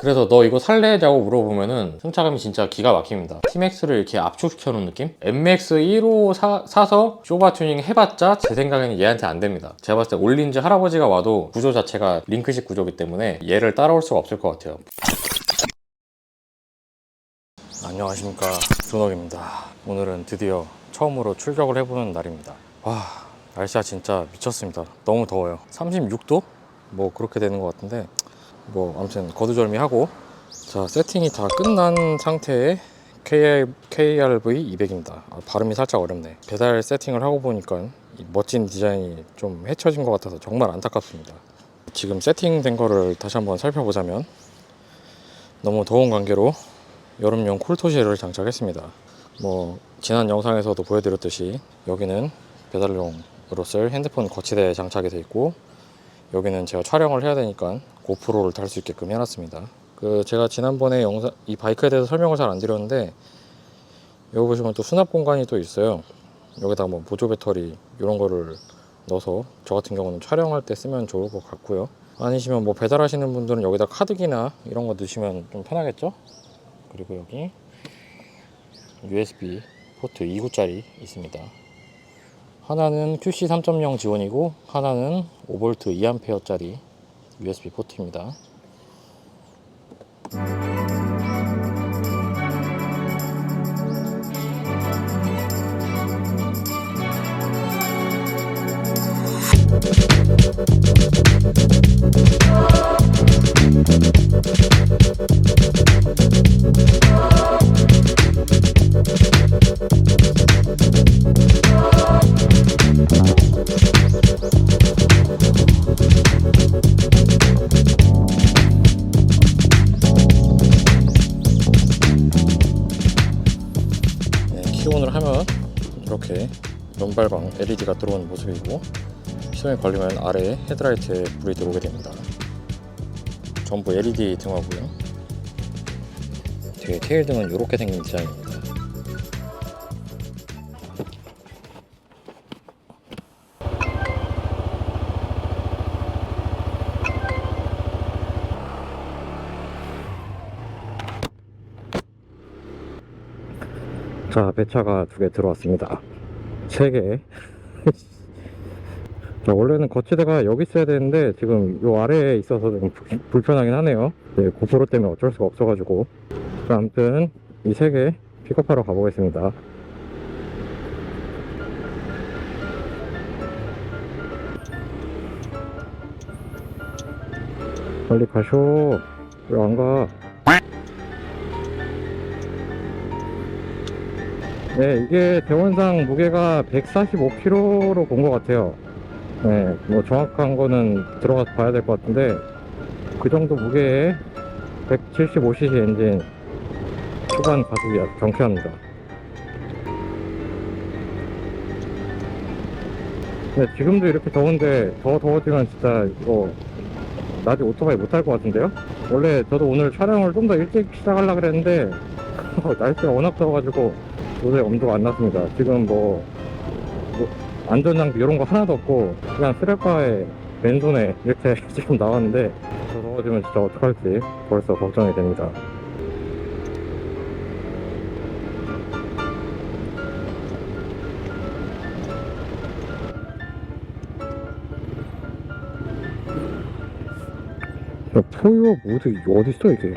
그래서 너 이거 살래냐고 물어보면은 승차감이 진짜 기가 막힙니다. T-Max를 이렇게 압축시켜 놓은 느낌? MX 1호 사서 쇼바 튜닝 해봤자 제 생각에는 얘한테 안 됩니다. 제가 봤을 때 올린지 할아버지가 와도 구조 자체가 링크식 구조이기 때문에 얘를 따라올 수가 없을 것 같아요. 안녕하십니까, 존옥입니다. 오늘은 드디어 처음으로 출격을 해보는 날입니다. 와, 날씨가 진짜 미쳤습니다. 너무 더워요. 36도? 뭐 그렇게 되는 것 같은데 뭐 아무튼 거두절미하고, 자, 세팅이 다 끝난 상태의 KRV 200입니다. 발음이 살짝 어렵네. 배달 세팅을 하고 보니까 이 멋진 디자인이 좀 헤쳐진 것 같아서 정말 안타깝습니다. 지금 세팅된 거를 다시 한번 살펴보자면, 너무 더운 관계로 여름용 콜토시를 장착했습니다. 뭐 지난 영상에서도 보여드렸듯이 여기는 배달용으로 쓸 핸드폰 거치대에 장착이 되어 있고, 여기는 제가 촬영을 해야 되니까 고프로를 달 수 있게끔 해놨습니다. 제가 지난번에 이 바이크에 대해서 설명을 잘 안 드렸는데, 여기 보시면 또 수납 공간이 또 있어요. 여기다가 뭐 보조 배터리 이런 거를 넣어서 저 같은 경우는 촬영할 때 쓰면 좋을 것 같고요. 아니시면 뭐 배달하시는 분들은 여기다 카드기나 이런 거 넣으시면 좀 편하겠죠. 그리고 여기 USB 포트 2구짜리 있습니다. 하나는 QC 3.0 지원이고 하나는 5V 2A짜리 USB 포트입니다. 키온을 하면 이렇게 연발광 LED가 들어오는 모습이고, 시동이 걸리면 아래에 헤드라이트에 불이 들어오게 됩니다. 전부 LED 등화고요. 뒤에 테일등은 이렇게 생긴 디자인입니다. 자, 배차가 2개 들어왔습니다. 3개. 자, 원래는 거치대가 여기 있어야 되는데 지금 요 아래에 있어서 좀 불편하긴 하네요. 네, 고프로 때문에 어쩔 수가 없어가지고. 자, 아무튼 이 3개 픽업하러 가보겠습니다. 빨리 가쇼. 왜 안 가? 네, 이게 대원상 무게가 145kg로 본 것 같아요. 네, 뭐 정확한 거는 들어가서 봐야 될 것 같은데, 그 정도 무게에 175cc 엔진, 초반 가속이 아주 경쾌합니다. 네, 지금도 이렇게 더운데 더 더워지면 진짜 이거 낮에 오토바이 못 탈 것 같은데요? 원래 저도 오늘 촬영을 좀 더 일찍 시작하려고 그랬는데 날씨가 워낙 더워가지고 도저히 엄두가 안 났습니다. 지금 뭐 안전장비 이런 거 하나도 없고 그냥 쓰레빠에 맨손에 이렇게 지금 나왔는데, 더 더워지면 진짜 어떡할지 벌써 걱정이 됩니다. 포유어 모드 어딨어 이게?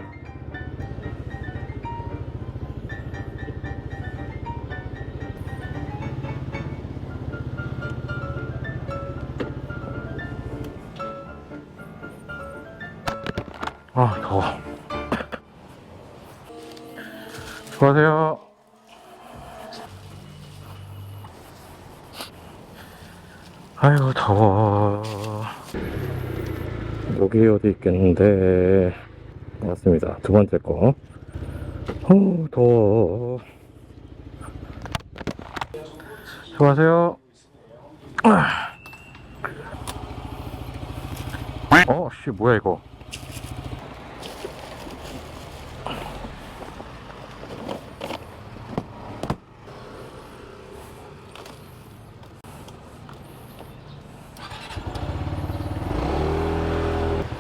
아, 더워. 수고하세요. 아이고, 더워. 여기 어디 있겠는데. 맞습니다. 2번째 거. 어우, 더워. 수고하세요. 씨, 뭐야 이거.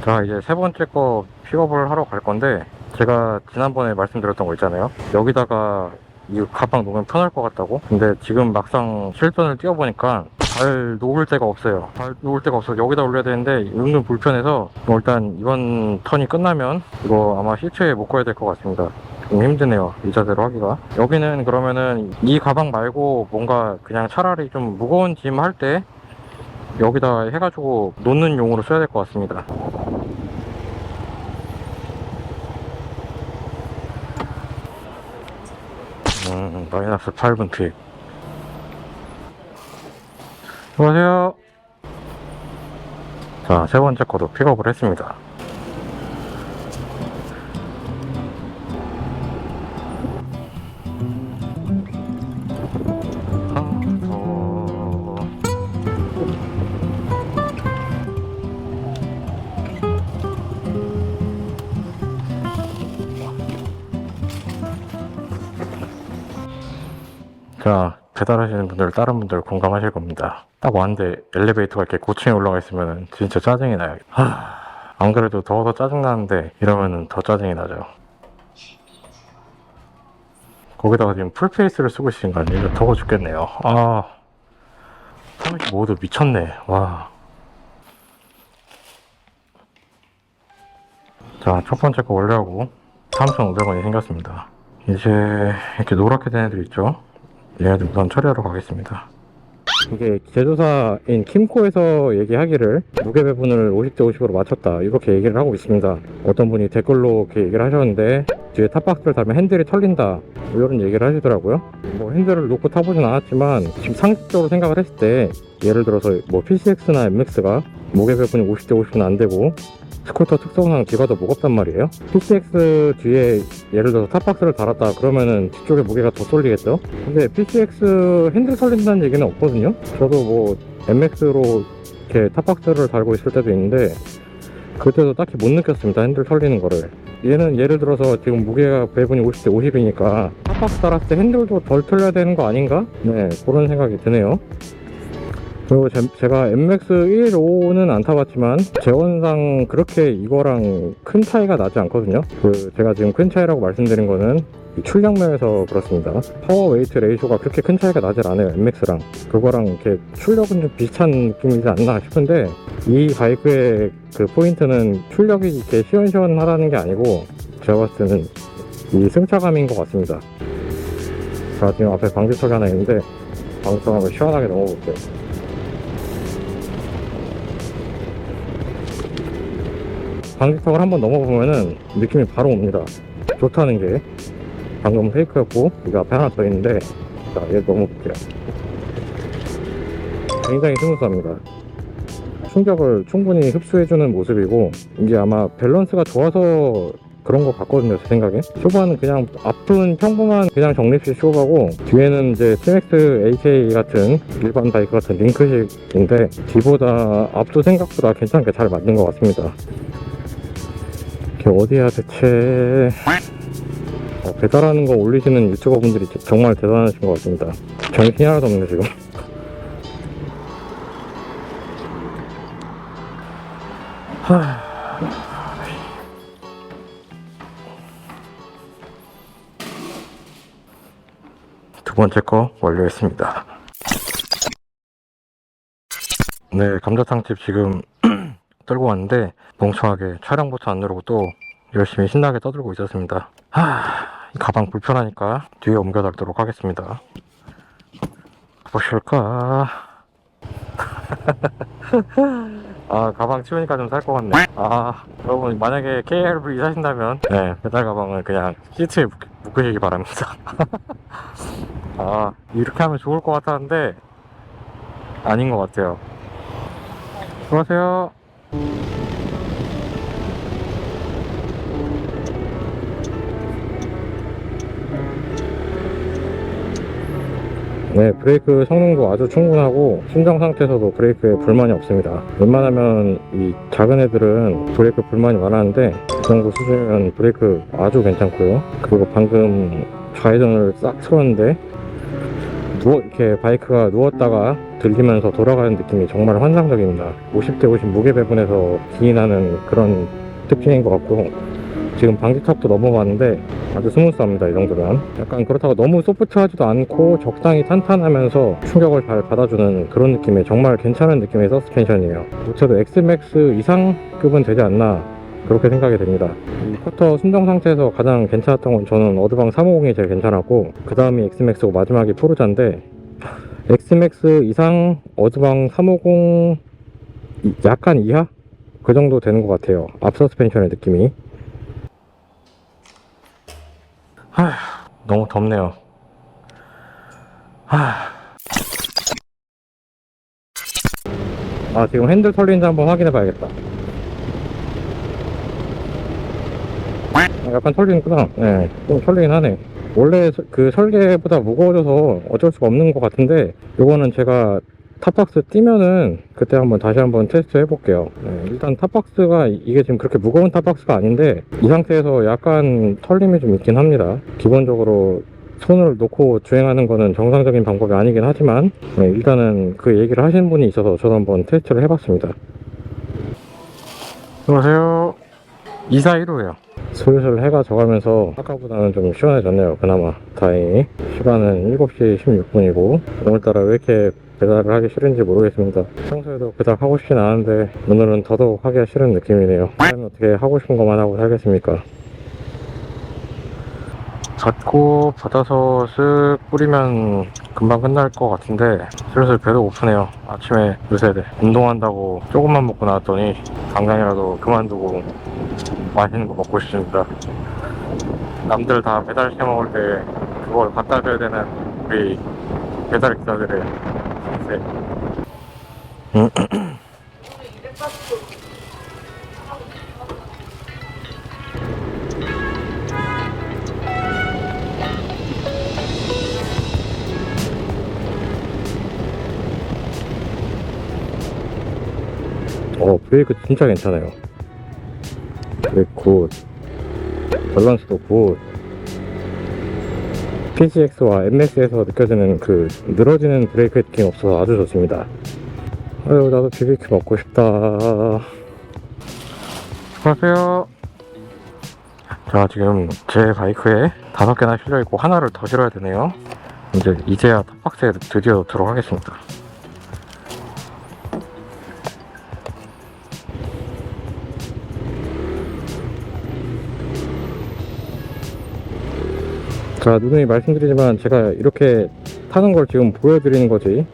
자, 이제 3번째 거 픽업을 하러 갈 건데, 제가 지난번에 말씀드렸던 거 있잖아요. 여기다가 이 가방 놓으면 편할 것 같다고. 근데 지금 막상 실전을 뛰어보니까 발 놓을 데가 없어요. 발 놓을 데가 없어서 여기다 올려야 되는데 은근 불편해서 일단 이번 턴이 끝나면 이거 아마 시체에 묶어야 될 것 같습니다. 좀 힘드네요, 이 자세로 하기가. 여기는 그러면은 이 가방 말고 뭔가 그냥 차라리 좀 무거운 짐 할 때 여기다 해가지고 놓는 용으로 써야 될 것 같습니다. 마이너스 8분 투입. 안녕하세요. 자, 세 번째 거도 픽업을 했습니다. 자, 배달하시는 분들, 다른 분들 공감하실 겁니다. 딱 왔는데 엘리베이터가 이렇게 고층에 올라가 있으면 진짜 짜증이 나요. 안 그래도 더워서 짜증나는데 이러면 더 짜증이 나죠. 거기다가 지금 풀페이스를 쓰고 계신 거 아니에요? 더워 죽겠네요. 35도 미쳤네. 와. 자, 첫 번째 거 원래하고 3,500원이 생겼습니다. 이제 이렇게 노랗게 된 애들 있죠? 얘네들 우선 처리하러 가겠습니다. 이게 제조사인 킴코에서 얘기하기를 무게 배분을 50대 50으로 맞췄다, 이렇게 얘기를 하고 있습니다. 어떤 분이 댓글로 이렇게 얘기를 하셨는데, 뒤에 탑박스를 달면 핸들이 털린다, 이런 얘기를 하시더라고요. 뭐 핸들을 놓고 타보진 않았지만 지금 상식적으로 생각을 했을 때, 예를 들어서 뭐 PCX나 MX가 무게 배분이 50대 50은 안 되고 스쿠터 특성상 뒤가 더 무겁단 말이에요. PCX 뒤에 예를 들어서 탑박스를 달았다 그러면은 뒤쪽에 무게가 더 쏠리겠죠. 근데 PCX 핸들 털린다는 얘기는 없거든요. 저도 뭐 MX로 이렇게 탑박스를 달고 있을 때도 있는데 그때도 딱히 못 느꼈습니다, 핸들 털리는 거를. 얘는 예를 들어서 지금 무게가 배분이 50대 50이니까 탑박스 달았을 때 핸들도 덜 털려야 되는 거 아닌가? 네, 그런 생각이 드네요. 그리고 제가 MX115는 안 타봤지만 제원상 그렇게 이거랑 큰 차이가 나지 않거든요. 제가 지금 큰 차이라고 말씀드린 거는 출력면에서 그렇습니다. 파워 웨이트 레이쇼가 그렇게 큰 차이가 나질 않아요, MX랑. 그거랑 이렇게 출력은 좀 비슷한 느낌이지 않나 싶은데, 이 바이크의 그 포인트는 출력이 이렇게 시원시원하다는 게 아니고 제가 봤을 때는 이 승차감인 것 같습니다. 자, 지금 앞에 방지턱이 하나 있는데 방지턱 한번 시원하게 넘어볼게요. 방지턱을 한번 넘어보면은 느낌이 바로 옵니다. 좋다는 게, 방금 페이크였고 이거 앞에 하나 더 있는데, 자, 얘 넘어볼게요. 굉장히 스무스합니다. 충격을 충분히 흡수해주는 모습이고, 이게 아마 밸런스가 좋아서 그런 것 같거든요, 제 생각에. 쇼바는 그냥 앞은 평범한 그냥 정립식 쇼바고, 뒤에는 이제 TMX AK 같은 일반 바이크 같은 링크식인데, 뒤보다 앞도 생각보다 괜찮게 잘 만든 것 같습니다. 어디야 대체. 배달하는 거 올리시는 유튜버 분들이 정말 대단하신 것 같습니다. 정신이 하나도 없네 지금. 두 번째 거 완료했습니다. 네, 감자탕집 지금 떨고 왔는데 멍청하게 촬영부터 안 누르고 또 열심히 신나게 떠들고 있었습니다. 이 가방 불편하니까 뒤에 옮겨 달도록 하겠습니다. 보실까? 가방 치우니까 좀 살 것 같네. 여러분 만약에 KRV 사신다면 네, 배달 가방을 그냥 시트에 묶으시기 바랍니다. 이렇게 하면 좋을 것 같았는데 아닌 것 같아요. 수고하세요. 네, 브레이크 성능도 아주 충분하고 순정 상태에서도 브레이크에 불만이 없습니다. 웬만하면 이 작은 애들은 브레이크 불만이 많았는데 이 정도 수준이면 브레이크 아주 괜찮고요. 그리고 방금 좌회전을 싹 틀었는데 이렇게 바이크가 누웠다가 들리면서 돌아가는 느낌이 정말 환상적입니다. 50대 50 무게 배분에서 기인하는 그런 특징인 것 같고, 지금 방지턱도 넘어가는데 아주 스무스합니다. 이 정도면 약간 그렇다고 너무 소프트하지도 않고 적당히 탄탄하면서 충격을 잘 받아주는 그런 느낌의 정말 괜찮은 느낌의 서스펜션이에요. 못해도 엑스맥스 이상급은 되지 않나 그렇게 생각이 됩니다. 이 쿼터 순정 상태에서 가장 괜찮았던 건 저는 어드방 350이 제일 괜찮았고, 그 다음이 엑스맥스고 마지막이 포르자인데, 엑스맥스 이상 어드방 350 약간 이하? 그 정도 되는 것 같아요. 앞 서스펜션의 느낌이. 너무 덥네요. 지금 핸들 털리는지 한번 확인해 봐야겠다. 약간 털리는구나. 네, 좀 털리긴 하네. 원래 그 설계보다 무거워져서 어쩔 수가 없는 것 같은데, 요거는 제가 탑박스 띄면은 그때 다시 한번 테스트 해볼게요. 네, 일단 탑박스가 이게 지금 그렇게 무거운 탑박스가 아닌데, 이 상태에서 약간 털림이 좀 있긴 합니다. 기본적으로 손을 놓고 주행하는 거는 정상적인 방법이 아니긴 하지만, 네, 일단은 그 얘기를 하시는 분이 있어서 저도 한번 테스트를 해봤습니다. 안녕하세요. 2415예요. 슬슬 해가 져가면서 아까보다는 좀 시원해졌네요. 그나마 다행히. 시간은 7시 16분이고 오늘따라 왜 이렇게 배달을 하기 싫은지 모르겠습니다. 평소에도 그닥 하고 싶진 않은데 오늘은 더더욱 하기가 싫은 느낌이네요. 사람이 어떻게 하고 싶은 것만 하고 살겠습니까? 닫고 받아서 쓱 뿌리면 금방 끝날 것 같은데 슬슬 배도 고프네요. 아침에 요새 운동한다고 조금만 먹고 나왔더니 당장이라도 그만두고 맛있는 거 먹고 싶습니다. 남들 다 배달 시켜 먹을 때 그걸 갖다 줘야 되는 우리 배달 기사들의 신세. 브레이크 진짜 괜찮아요. 브레이크 굿, 밸런스도 굿. PCX와 MX에서 느껴지는 그 늘어지는 브레이크 느낌 없어서 아주 좋습니다. 아유, 나도 BBQ 먹고 싶다. 안녕하세요. 자, 지금 제 바이크에 5개나 실려있고 하나를 더 실어야 되네요. 이제야 탑박스에 드디어 들어가겠습니다. 자, 누누이 말씀드리지만 제가 이렇게 타는 걸 지금 보여드리는 거지,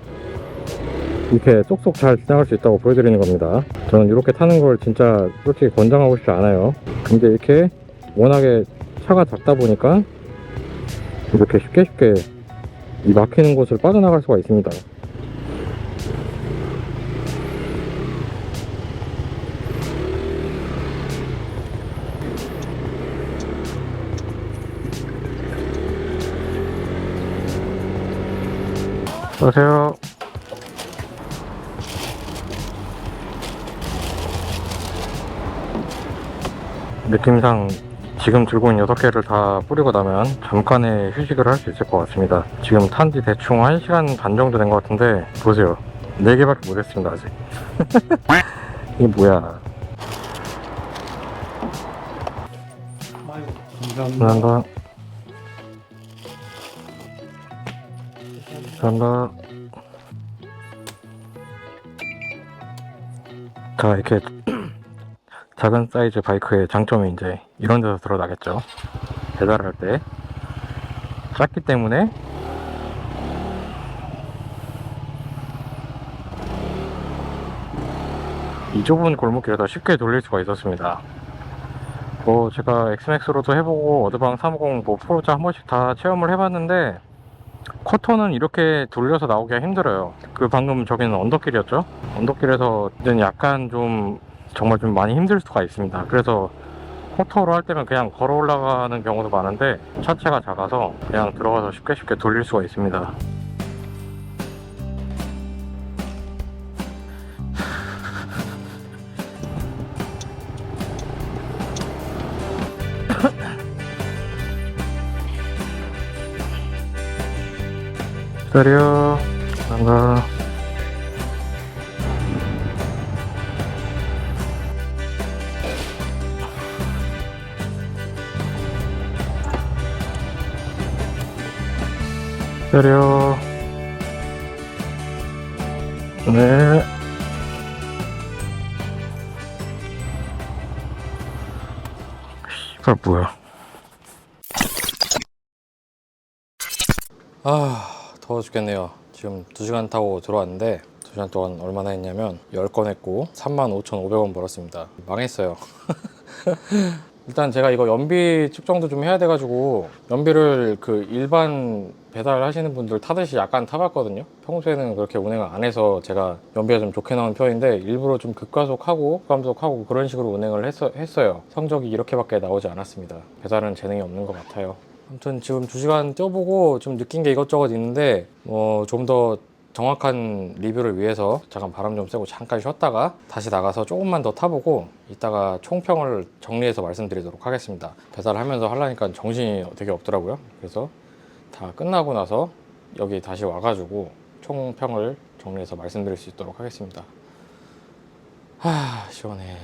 이렇게 쏙쏙 잘 지나갈 수 있다고 보여드리는 겁니다. 저는 이렇게 타는 걸 진짜 솔직히 권장하고 싶지 않아요. 근데 이렇게 워낙에 차가 작다 보니까 이렇게 쉽게 이 막히는 곳을 빠져나갈 수가 있습니다. 안녕하세요. 느낌상 지금 들고 있는 6개를 다 뿌리고 나면 잠깐의 휴식을 할 수 있을 것 같습니다. 지금 탄지 대충 1시간 반 정도 된 것 같은데 보세요, 4개밖에 못했습니다 아직. 이게 뭐야. 감사합니다. 감사합니다. 자, 이렇게 작은 사이즈 바이크의 장점이 이제 이런 데서 드러나겠죠. 배달할 때 작기 때문에 이 좁은 골목길에서 쉽게 돌릴 수가 있었습니다. 제가 엑스맥스로도 해보고 어드방 350, 포르자 한 번씩 다 체험을 해봤는데 쿼터는 이렇게 돌려서 나오기가 힘들어요. 방금 저기는 언덕길이었죠. 언덕길에서 약간 정말 좀 많이 힘들 수가 있습니다. 그래서 쿼터로 할 때는 그냥 걸어 올라가는 경우도 많은데 차체가 작아서 그냥 들어가서 쉽게 돌릴 수가 있습니다. 기다려. 감사합니다. 기다려. 네. 이걸 뭐야? 더워 죽겠네요. 지금 2시간 타고 들어왔는데 2시간 동안 얼마나 했냐면 10건 했고 35,500원 벌었습니다. 망했어요. 일단 제가 이거 연비 측정도 좀 해야 돼가지고 연비를 그 일반 배달 하시는 분들 타듯이 약간 타봤거든요. 평소에는 그렇게 운행을 안 해서 제가 연비가 좀 좋게 나오는 편인데 일부러 좀 급가속하고 급감속하고 그런 식으로 운행을 했어요. 성적이 이렇게밖에 나오지 않았습니다. 배달은 재능이 없는 것 같아요. 아무튼 지금 2시간 뛰어보고 좀 느낀 게 이것저것 있는데 좀 더 정확한 리뷰를 위해서 잠깐 바람 좀 쐬고 잠깐 쉬었다가 다시 나가서 조금만 더 타보고 이따가 총평을 정리해서 말씀드리도록 하겠습니다. 배달하면서 하려니까 정신이 되게 없더라고요. 그래서 다 끝나고 나서 여기 다시 와가지고 총평을 정리해서 말씀드릴 수 있도록 하겠습니다. 시원해.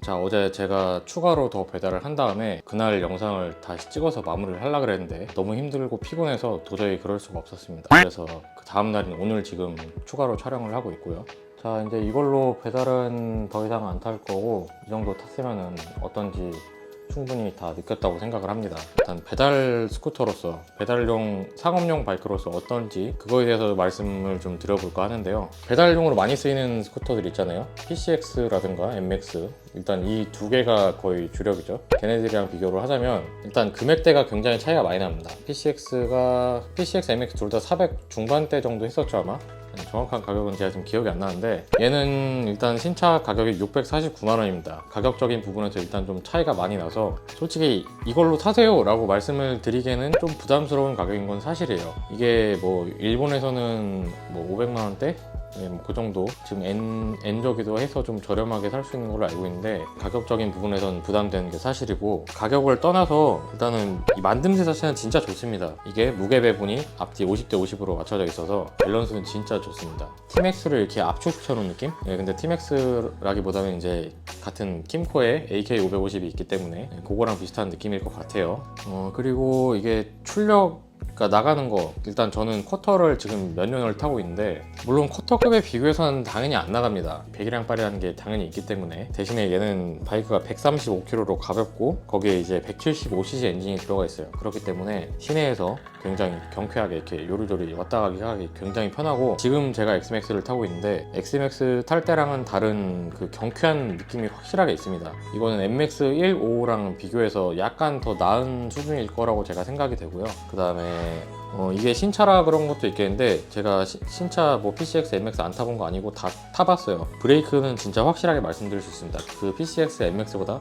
자, 어제 제가 추가로 더 배달을 한 다음에 그날 영상을 다시 찍어서 마무리를 하려고 그랬는데 너무 힘들고 피곤해서 도저히 그럴 수가 없었습니다. 그래서 그 다음날인 오늘 지금 추가로 촬영을 하고 있고요. 자, 이제 이걸로 배달은 더 이상 안 탈 거고 이 정도 탔으면은 어떤지 충분히 다 느꼈다고 생각을 합니다. 일단 배달 스쿠터로서 배달용 상업용 바이크로서 어떤지 그거에 대해서 말씀을 좀 드려볼까 하는데요. 배달용으로 많이 쓰이는 스쿠터들 있잖아요. PCX라든가 MX, 일단 이 두 개가 거의 주력이죠. 걔네들이랑 비교를 하자면 일단 금액대가 굉장히 차이가 많이 납니다. PCX, MX 둘 다 400 중반대 정도 했었죠 아마. 정확한 가격은 제가 지금 기억이 안 나는데 얘는 일단 신차 가격이 649만 원입니다. 가격적인 부분에서 일단 좀 차이가 많이 나서 솔직히 이걸로 타세요 라고 말씀을 드리기에는 좀 부담스러운 가격인 건 사실이에요. 이게 뭐 일본에서는 뭐 500만 원대? 네, 뭐 그 정도 지금 N저기도 해서 좀 저렴하게 살 수 있는 걸로 알고 있는데 가격적인 부분에서는 부담되는 게 사실이고 가격을 떠나서 일단은 이 만듦새 자체는 진짜 좋습니다. 이게 무게 배분이 앞뒤 50대 50으로 맞춰져 있어서 밸런스는 진짜 좋습니다. 티맥스를 이렇게 압축시켜 놓은 느낌? 네, 근데 티맥스라기보다는 이제 같은 킴코의 AK550이 있기 때문에 그거랑 비슷한 느낌일 것 같아요. 그리고 이게 그러니까 나가는 거 일단 저는 쿼터를 지금 몇 년을 타고 있는데 물론 쿼터급에 비교해서는 당연히 안 나갑니다. 배기량빨이라는 게 당연히 있기 때문에 대신에 얘는 바이크가 135kg로 가볍고 거기에 이제 175cc 엔진이 들어가 있어요. 그렇기 때문에 시내에서 굉장히 경쾌하게 이렇게 요리조리 왔다 가기 하기 굉장히 편하고 지금 제가 XMAX를 타고 있는데 XMAX 탈 때랑은 다른 그 경쾌한 느낌이 확실하게 있습니다. 이거는 MX 155랑 비교해서 약간 더 나은 수준일 거라고 제가 생각이 되고요. 그 다음에 이게 신차라 그런 것도 있겠는데 제가 신차 뭐 PCX, MX 안 타본 거 아니고 다 타봤어요. 브레이크는 진짜 확실하게 말씀드릴 수 있습니다. 그 PCX, MX보다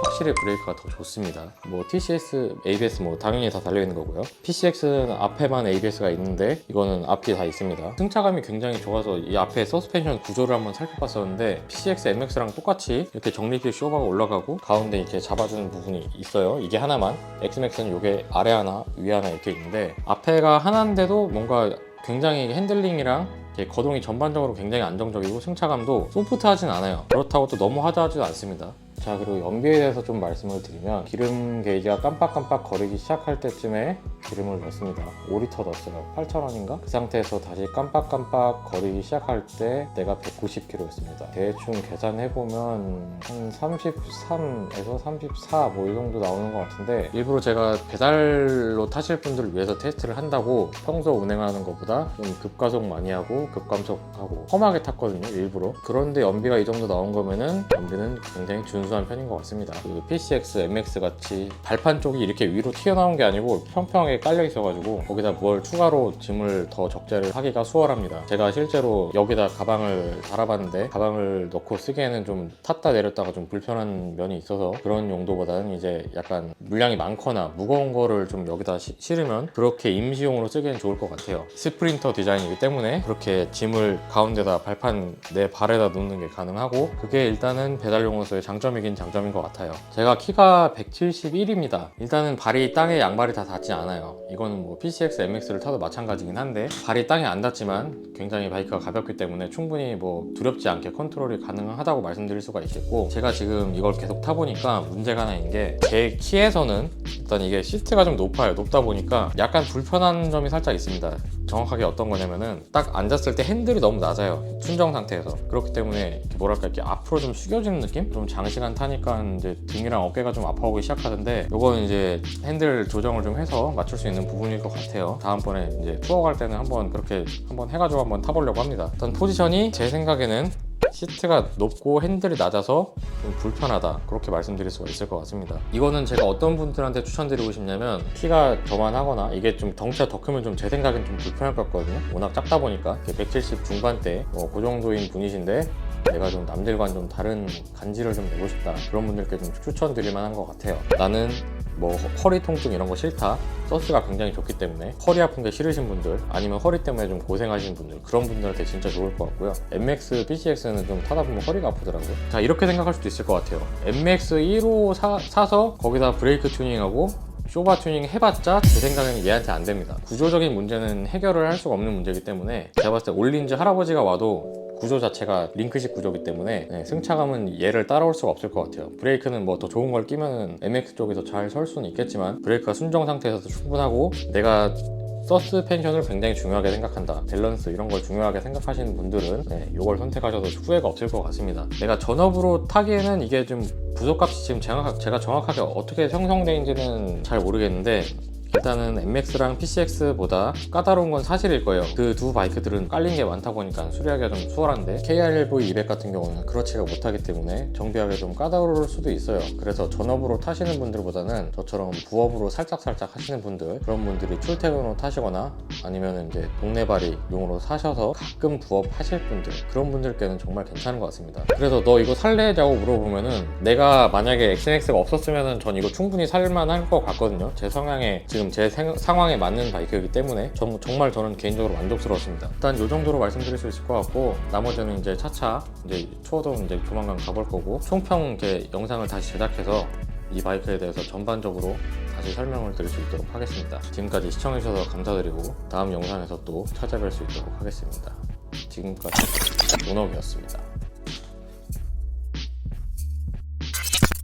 확실히 브레이크가 더 좋습니다. 뭐 TCS, ABS 뭐 당연히 다 달려있는 거고요. PCX는 앞에만 ABS가 있는데 이거는 앞뒤 다 있습니다. 승차감이 굉장히 좋아서 이 앞에 서스펜션 구조를 한번 살펴봤었는데 PCX, MX랑 똑같이 이렇게 정리필 쇼바가 올라가고 가운데 이렇게 잡아주는 부분이 있어요. 이게 하나만. XMAX는 이게 아래 하나, 위 하나 이렇게 있는데 앞에가 하나인데도 뭔가 굉장히 핸들링이랑 거동이 전반적으로 굉장히 안정적이고 승차감도 소프트하진 않아요. 그렇다고 또 너무 하드하지도 않습니다. 자, 그리고 연비에 대해서 좀 말씀을 드리면 기름 게이지가 깜빡깜빡 거리기 시작할 때쯤에 기름을 넣습니다. 5리터 넣었어요. 8,000원인가? 그 상태에서 다시 깜빡깜빡 거리기 시작할 때 내가 190km였습니다. 대충 계산해보면 한 33에서 34 뭐 이 정도 나오는 것 같은데 일부러 제가 배달로 타실 분들을 위해서 테스트를 한다고 평소 운행하는 것보다 좀 급가속 많이 하고 급감속하고 험하게 탔거든요, 일부러. 그런데 연비가 이 정도 나온 거면은 연비는 굉장히 준수한 편인 것 같습니다. 그 PCX, MX 같이 발판 쪽이 이렇게 위로 튀어나온 게 아니고 평평하게 깔려 있어가지고 거기다 뭘 추가로 짐을 더 적재를 하기가 수월합니다. 제가 실제로 여기다 가방을 달아봤는데 가방을 넣고 쓰기에는 좀 탔다 내렸다가 좀 불편한 면이 있어서 그런 용도보다는 이제 약간 물량이 많거나 무거운 거를 좀 여기다 실으면 그렇게 임시용으로 쓰기엔 좋을 것 같아요. 스프린터 디자인이기 때문에 그렇게 짐을 가운데다 발판 내 발에다 놓는 게 가능하고 그게 일단은 배달용으로서의 장점이긴 장점인 것 같아요. 제가 키가 171입니다. 일단은 발이 땅에 양발이 다 닿지 않아요. 이거는 뭐 PCX, MX를 타도 마찬가지긴 한데 발이 땅에 안 닿지만 굉장히 바이크가 가볍기 때문에 충분히 뭐 두렵지 않게 컨트롤이 가능하다고 말씀드릴 수가 있겠고 제가 지금 이걸 계속 타보니까 문제가 하나 있는 게 제 키에서는 일단 이게 시트가 좀 높아요. 높다 보니까 약간 불편한 점이 살짝 있습니다. 정확하게 어떤 거냐면은 딱 앉았을 때 핸들이 너무 낮아요. 순정 상태에서. 그렇기 때문에 뭐랄까 이렇게 앞으로 좀 숙여지는 느낌? 좀 장시간 타니까 이제 등이랑 어깨가 좀 아파오기 시작하는데 요거는 이제 핸들 조정을 좀 해서 맞출 수 있는 부분일 것 같아요. 다음번에 이제 투어 갈 때는 한번 그렇게 한번 해가지고 한번 타보려고 합니다. 일단 포지션이 제 생각에는 시트가 높고 핸들이 낮아서 좀 불편하다, 그렇게 말씀드릴 수가 있을 것 같습니다. 이거는 제가 어떤 분들한테 추천드리고 싶냐면 키가 더만 하거나 이게 좀 덩치가 더 크면 좀 제 생각엔 좀 불편할 것 같거든요. 워낙 작다 보니까 170 중반대 그 정도인 분이신데 내가 좀 남들과는 좀 다른 간지를 좀 내고 싶다, 그런 분들께 좀 추천드릴 만한 것 같아요. 나는 뭐 허리 통증 이런 거 싫다, 서스가 굉장히 좋기 때문에 허리 아픈 게 싫으신 분들, 아니면 허리 때문에 좀 고생하시는 분들, 그런 분들한테 진짜 좋을 것 같고요. MX, PCX는 좀 타다 보면 허리가 아프더라고요. 자, 이렇게 생각할 수도 있을 것 같아요. MX 1호 사서 거기다 브레이크 튜닝하고 쇼바 튜닝 해봤자 제 생각에는 얘한테 안 됩니다. 구조적인 문제는 해결을 할 수가 없는 문제이기 때문에 제가 봤을 때 올린즈 할아버지가 와도 구조 자체가 링크식 구조이기 때문에 승차감은 얘를 따라올 수가 없을 것 같아요. 브레이크는 뭐 더 좋은 걸 끼면 MX 쪽에서 잘 설 수는 있겠지만 브레이크가 순정 상태에서도 충분하고, 내가 서스펜션을 굉장히 중요하게 생각한다, 밸런스 이런 걸 중요하게 생각하시는 분들은 이걸 선택하셔도 후회가 없을 것 같습니다. 내가 전업으로 타기에는 이게 좀 부속값이 지금 제가 정확하게 어떻게 형성되는지는 잘 모르겠는데, 일단은 MX랑 PCX보다 까다로운 건 사실일 거예요. 그 두 바이크들은 깔린 게 많다 보니까 수리하기가 좀 수월한데 KR-LV200 같은 경우는 그렇지가 못하기 때문에 정비하기 좀 까다로울 수도 있어요. 그래서 전업으로 타시는 분들보다는 저처럼 부업으로 살짝 하시는 분들, 그런 분들이 출퇴근으로 타시거나 아니면 이제 동네발이용으로 사셔서 가끔 부업 하실 분들, 그런 분들께는 정말 괜찮은 것 같습니다. 그래서 너 이거 살래냐고 물어보면은, 내가 만약에 XNX가 없었으면은 전 이거 충분히 살만할 것 같거든요. 제 성향에 지금 제 상황에 맞는 바이크이기 때문에 정말 저는 개인적으로 만족스러웠습니다. 일단 이 정도로 말씀드릴 수 있을 것 같고, 나머지는 이제 차차 이제 투어도 이제 조만간 가볼 거고, 총평 이제 영상을 다시 제작해서 이 바이크에 대해서 전반적으로 다시 설명을 드릴 수 있도록 하겠습니다. 지금까지 시청해주셔서 감사드리고 다음 영상에서 또 찾아뵐 수 있도록 하겠습니다. 지금까지 존업이었습니다.